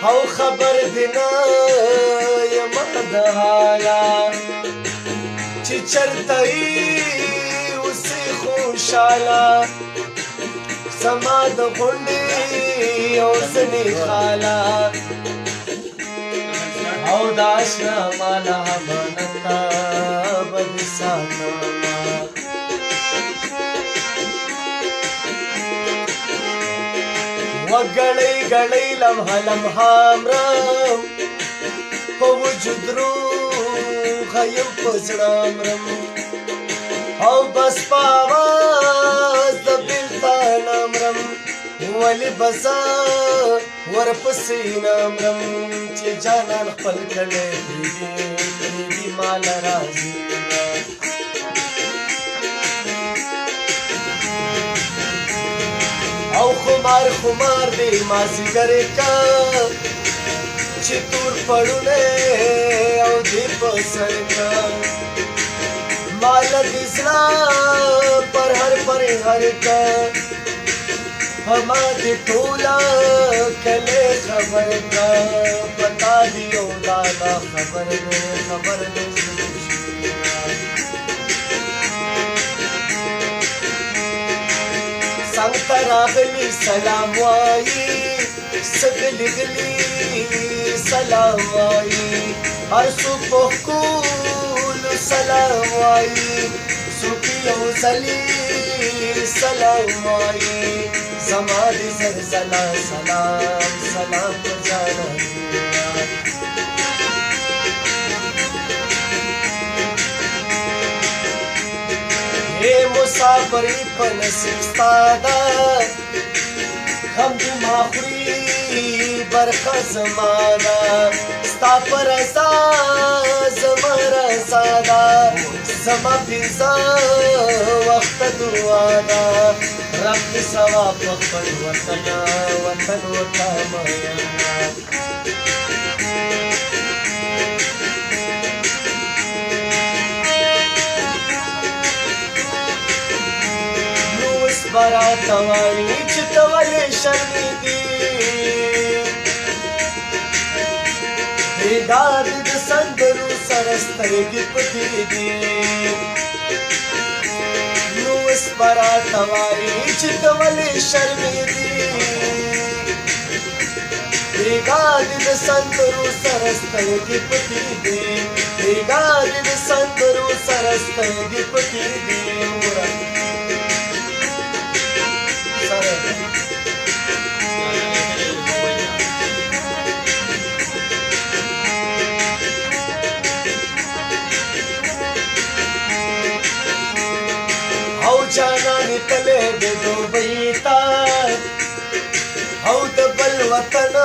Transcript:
او خبر دینا یما د حالا چې چرته اوسې خوشاله زما د غونډې او ځنې خاله او د اشنا مالا منتا بد ساتما وګړی ګړی لمحه لمحه مرم په وجود روح یم په زړه مرم او بس په اواز د بېلتان مرم ولې به زه ورپسې نه مرم چې جانان خپل کلی پرېږدي ماله راځي او خمار خمار دی مازیګر کا چې تور پړونه او دی په سر کا مال دې زړه پر هر کا هما دې ټوله کله خبر کا پتا دیو دا خبر دې څنګه راغلی سلام وایي سګلی غلی سلام وایي هر څوک په کول سلام وایي څوک یو ځلې سلام وایي زما دې زلزله سلام سلام په جانان مسافری په نصیب ستا ده غم دې ما خوري برخه زما ده ستا په رضا زما رضا ده زما پنځه وخته دعا ده رب دې ثواب په خپل وطن ورته مین براته وایي چې ته ولې شرمېږې بیدار د سندرو سره سترګې پټې دي نو اوس براته وایي چې ته ولې شرمېږې بیدار د سندرو سره سترګې پټې دي بیدار د سندرو سره سترګې پټې دي او جانانې تللی د دوبۍ ته او د بل وطن